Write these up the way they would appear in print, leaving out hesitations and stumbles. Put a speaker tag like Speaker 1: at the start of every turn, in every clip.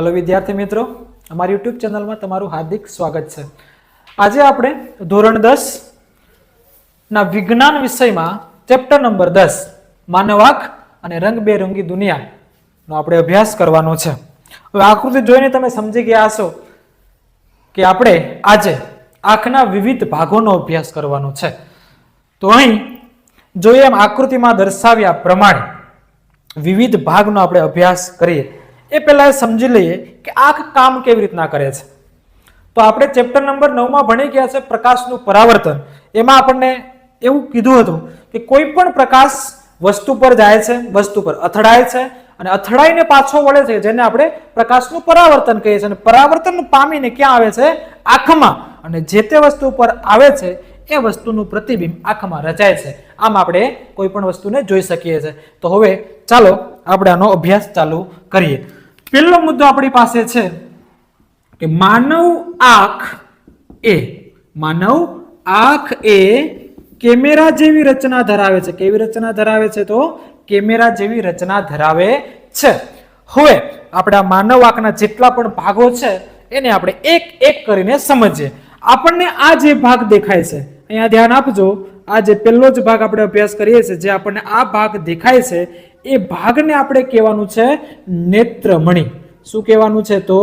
Speaker 1: Hello विद्यार्थी मित्रों, अमारी यूट्यूब चैनल में तमारू हार्दिक स्वागत है। आज आपणे धोरण 10 ना विज्ञान विषय में चेप्टर नंबर 10 मानवाक अने रंगबेरंगी दुनिया नो आपणे अभ्यास करवानो छे। हवे आकृति जोईने तमे समजी गया हशो के आपणे आजे आंखना विविध भागोनो अभ्यास करवानो छे। तो अहीं जोईए एम आकृतिमां दर्शाव्या प्रमाणे विविध भागनो आपणे अभ्यास करीए ए पहला समझी लीए कि आंख काम केवी रीतना करे छे। तो आपणे चेप्टर नंबर 9 में भणी गया छे प्रकाशनुं परावर्तन। एमां आपणे एवुं कीधुं हतुं कि कोई पण प्रकाश वस्तु पर जाय छे, वस्तु पर अथड़ाय छे अने अथड़ाईने पाछो वळे छे, जेने आपणे प्रकाशनुं परावर्तन कहीए छीए। अने परावर्तन पामीने क्यां आवे छे? आंखमां। अने जे ते वस्तु पर आवे छे ए वस्तुनुं प्रतिबिंब आंखमां रचाय छे। आम आपणे कोई पण वस्तुने जोई शकीए छे। तो हवे चालो आपणे आनो अभ्यास चालू करीए। पहलो मुद्दो आपणी पासे छे कि मानव आंख ए केमेरा जेवी रचना धरावे छे। केवी रचना धरावे छे? तो केमेरा जेवी रचना धरावे छे। हवे आपणे मानव आंखना जेटला पण भागो छे एने आपणे एक एक करीने समजीए। आपणने आ जे भाग देखाय छे, अहींया ध्यान आपजो, आ जे पहेलो ज भाग आपणे अभ्यास करीए छे, जे आपणने आ भाग देखाय छे ए भागने आपणे कहेवानुं छे नेत्रमणि। शुं कहेवानुं छे? तो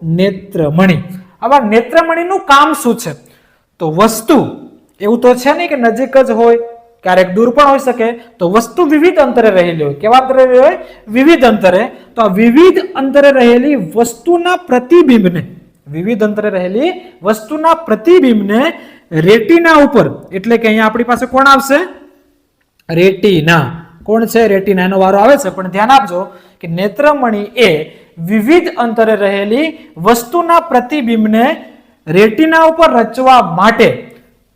Speaker 1: नेत्रमणि। आवा नेत्रमणिनुं काम शुं छे? तो वस्तु एवुं तो छे नहीं कि नजीक ज होय, क्यारेक दूर पण होई शके। तो वस्तु विविध अंतरे रहेली होय। केवा अंतरे रहेली होय? विविध अंतरे। तो विविध अंतरे रहेली वस्तुना प्रतिबिंबने, विविध अंतरे रहेली वस्तुना प्रतिबिंबने रेटिना उपर, એટલે કે અહીંયા આપણી પાસે કોણ આવશે? રેટિના। કોણ છે? રેટિના। એનો વારો આવે છે, પણ ધ્યાન આપજો કે નેત્રમણિ એ વિવિધ અંતરે રહેલી વસ્તુના પ્રતિબિંબને રેટિના ઉપર રચવા માટે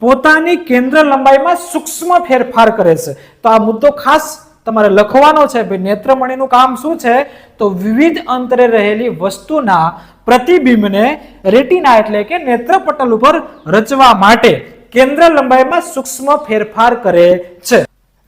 Speaker 1: પોતાની કેન્દ્ર લંબાઈમાં સૂક્ષ્મ ફેરફાર કરે છે। તો આ મુદ્દો ખાસ તમારે લખવાનો છે ભાઈ, નેત્રમણિનું કામ શું છે? તો વિવિધ અંતરે રહેલી વસ્તુના પ્રતિબિંબને રેટિના એટલે કે નેત્રપટલ ઉપર રચવા માટે કેન્દ્ર લંબાઈમાં સૂક્ષ્મ ફેરફાર કરે છે।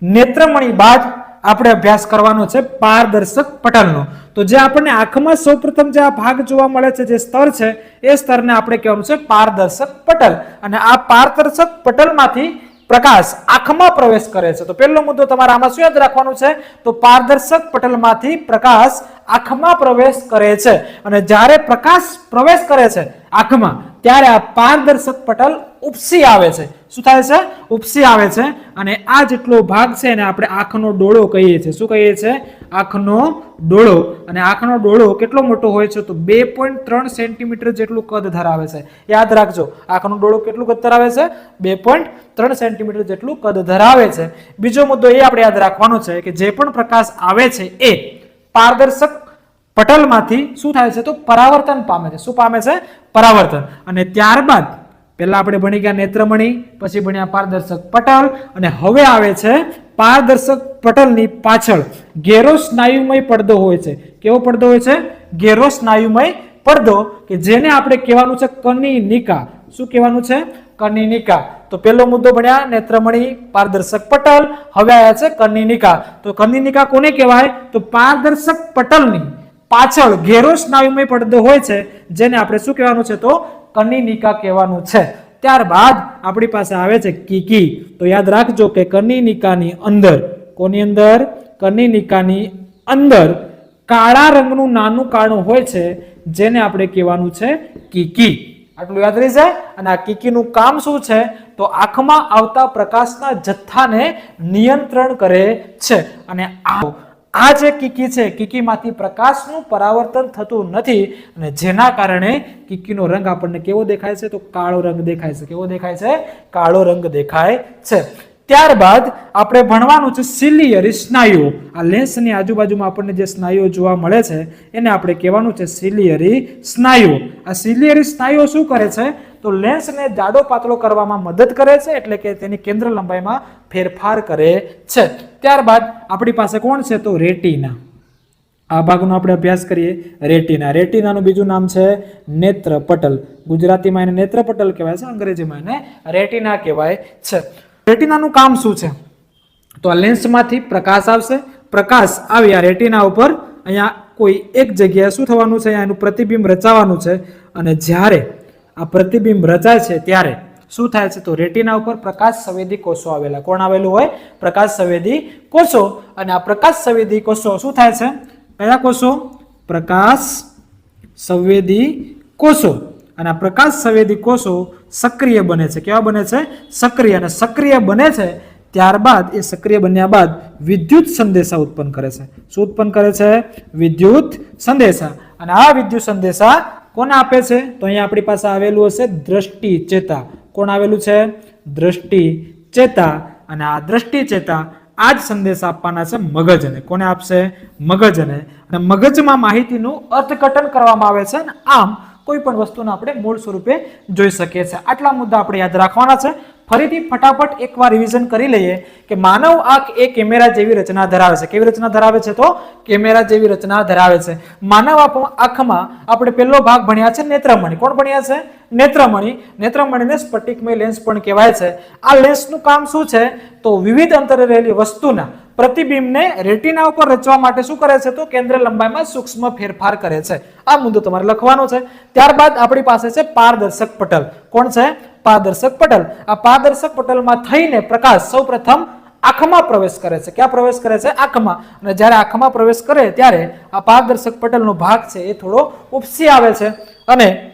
Speaker 1: નેત્રમણિ બાદ આપણે અભ્યાસ કરવાનો છે પારદર્શક પટલનો। તો જે આપણને આંખમાં સૌપ્રથમ જે આ ભાગ જોવા મળે છે, જે સ્તર છે, એ સ્તરને આપણે કહેવાનું છે પારદર્શક પટલ। અને આ પારદર્શક પટલમાંથી प्रकाश आंखमां प्रवेश करे छे। तो पहलो मुद्दो तमारे आमां शुं याद राखवानुं छे? तो पारदर्शक पટલमांथी प्रकाश आंखमां प्रवेश करे छे। अने ज्यारे प्रकाश प्रवेश करे छे आंखमां त्यारे आ पारदर्शक पटल उपसी आवे छे। शुं थाय छे? उपसी आवे छे। अने आ जेटलो भाग छे ने आपणे आंखनो डोळो कहीए छीए। शुं कहीए छे? आंखनो डोळो। अने आंखनो डोळो केटलो मोटो होय छे? तो 2.3 सेंटीमीटर जेटલું कद धरावे छे। याद राखजो, आंखनो डोळो केटલું कद धरावे छे? 2.3 सेंटीमीटर जेटલું कद धरावे छे। बीजो मुद्दो ए आपणे याद राखવાનો છે કે જે પણ પ્રકાશ આવે છે એ પારદર્શક પટલમાંથી શું થાય છે? તો પરાવર્તન પામે છે। શું પામે છે? પરાવર્તન। અને ત્યારબાદ પહેલા આપણે ભણી ગયા નેત્રમણિ, પછી ભણ્યા પારદર્શક પટલ, અને હવે આવે છે પારદર્શક પટલની પાછળ ઘેરો સ્નાયુમય પડદો હોય છે। કેવો પડદો હોય છે? ઘેરો સ્નાયુમય પડદો, કે જેને આપણે કહેવાનું છે કનિનિકા। શું કહેવાનું છે? કનિનિકા। तो पहलो मुद्दो भण्या नेत्रमणि, पारदर्शक पटल। हवे आया छे कनिनिका। तो कनिनिका कोने कहेवाय? तो पारदर्शक पટલની પાછળ ઘેરો સ્નાયુમય પડદો હોય છે, જેને આપણે શું કહેવાનું છે? તો કનિનિકા કહેવાનું છે। ત્યારબાદ આપણી પાસે આવે છે કીકી। તો યાદ રાખજો કે કનિનિકાની અંદર, કોની અંદર? કનિનિકાની અંદર કાળા રંગનું નાનું કાણું હોય છે, જેને આપણે કહેવાનું છે કીકી। આટલું યાદ રહી જાય। અને આ કીકીનું કામ શું છે? તો આંખમાં આવતા પ્રકાશના જથ્થાને નિયંત્રણ કરે છે। અને આ જે કીકી છે, કીકીમાંથી પ્રકાશનું પરાવર્તન થતું નથી, અને જેના કારણે કીકીનો રંગ આપણને કેવો દેખાય છે? તો કાળો રંગ દેખાય છે। કેવો દેખાય છે? કાળો રંગ દેખાય છે। ત્યારબાદ આપણે ભણવાનું છે સિલિયરી સ્નાયુઓ। આ લેન્સની આજુબાજુમાં આપણને જે સ્નાયુઓ જોવા મળે છે એને આપણે કહેવાનું છે સિલિયરી સ્નાયુઓ। આ સિલિયરી સ્નાયુઓ શું કરે છે? તો લેન્સને જાડો પાતળો કરવામાં મદદ કરે છે, એટલે કે તેની કેન્દ્ર લંબાઈમાં ફેરફાર કરે છે। ત્યારબાદ આપણી પાસે કોણ છે? તો રેટિના। આ ભાગનો આપણે અભ્યાસ કરીએ। રેટિના। રેટિનાનું બીજું નામ છે નેત્રપટલ। ગુજરાતીમાં એને નેત્રપટલ કહેવાય છે, અંગ્રેજીમાં એને રેટિના કહેવાય છે। રેટિનાનું કામ શું છે? તો આ લેન્સમાંથી પ્રકાશ આવશે, પ્રકાશ આવી આ રેટિના ઉપર અહીંયા કોઈ એક જગ્યાએ શું થવાનું છે, એનું પ્રતિબિંબ રચાવાનું છે અને જ્યારે આ પ્રતિબિંબ રચાય છે ત્યારે શું થાય છે, તો રેટિના ઉપર પ્રકાશ સંવેદી કોષો આવેલા. કોણ આવેલું હોય? પ્રકાશ સંવેદી કોષો. અને આ પ્રકાશ સંવેદી કોષો શું થાય છે? કયા કોષો? પ્રકાશ સંવેદી કોષો. અને આ પ્રકાશ સંવેદી કોષો સક્રિય બને છે. કેવા બને છે? સક્રિય. અને સક્રિય બને છે ત્યારબાદ એ સક્રિય બન્યા બાદ વિદ્યુત સંદેશા ઉત્પન્ન કરે છે. શું ઉત્પન્ન કરે છે? વિદ્યુત સંદેશા. અને આ વિદ્યુત સંદેશા કોને આપે છે? તો અહીંયા આપણી પાસે આવેલું હશે દ્રષ્ટિ ચેતા. કોણ આવેલું છે? દ્રષ્ટિ ચેતા. અને આ દ્રષ્ટિ ચેતા આ જ સંદેશ આપવાના છે મગજને. કોને આપશે? મગજને. અને મગજમાં માહિતીનું અર્થઘટન કરવામાં આવે છે અને આમ કોઈ પણ વસ્તુને આપણે મૂળ સ્વરૂપે જોઈ શકીએ છીએ. આટલા મુદ્દા આપણે યાદ રાખવાના છે. ફરીથી ફટાફટ એકવાર રિવિઝન કરી લઈએ કે માનવ આંખ એ કેમેરા જેવી રચના ધરાવે છે. કેવી રચના ધરાવે છે? તો કેમેરા જેવી રચના ધરાવે છે. માનવ આંખમાં આપણે પહેલો ભાગ ભણ્યા છે નેત્રમણી. કોણ ભણ્યા છે? નેત્રમણી. નેત્રમણીને સ્ફટિકમય લેન્સ પણ કહેવાય છે. આ લેન્સનું કામ શું છે? તો વિવિધ અંતરે રહેલી વસ્તુના પ્રતિબિંબને રેટિના ઉપર રચવા માટે શું કરે છે? તો કેન્દ્ર લંબાઈમાં સૂક્ષ્મ ફેરફાર કરે છે. આ મુદ્દો તમારે લખવાનો છે. ત્યારબાદ આપણી પાસે છે પારદર્શક પટલ. કોણ છે? પારદર્શક પટલ. આ પારદર્શક પટલમાં થઈને પ્રકાશ સૌપ્રથમ આંખમાં પ્રવેશ કરે છે. ક્યાં પ્રવેશ કરે છે? આંખમાં. અને જ્યારે આંખમાં પ્રવેશ કરે ત્યારે આ પારદર્શક પટલનો ભાગ છે એ થોડો ઉપસી આવે છે અને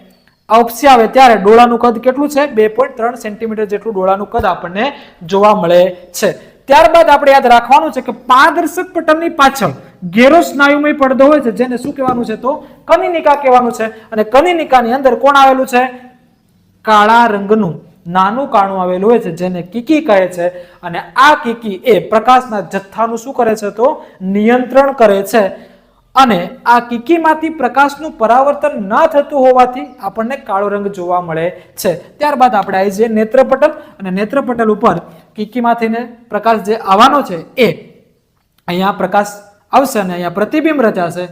Speaker 1: આ ઉપસી આવે ત્યારે ડોળાનું કદ કેટલું છે? 2.3 સેન્ટીમીટર જેટલું ડોળાનું કદ આપણને જોવા મળે છે. ત્યારબાદ આપણે યાદ રાખવાનું છે કે પારદર્શક પટલની પાછળ ઘેરો સ્નાયુમય પડદો હોય છે જેને શું કહેવાનું છે? તો કનિનિકા કહેવાનું છે. અને કનિનિકાની અંદર કોણ આવેલું છે? કાળા રંગનું નાનું કાણું આવેલું હોય છે જેને કીકી કહે છે. અને આ કીકી એ પ્રકાશના જથ્થાનું શું કરે છે? તો નિયંત્રણ કરે છે. અને આ કીકીમાંથી પ્રકાશનું પરાવર્તન ન થતું હોવાથી આપણને કાળો રંગ જોવા મળે છે. ત્યારબાદ આપણે આવી જઈએ નેત્રપટલ. અને નેત્રપટલ ઉપર કીકીમાંથીને પ્રકાશ જે આવવાનો છે એ અહીંયા પ્રકાશ આવશે અને અહીંયા પ્રતિબિંબ રચાશે.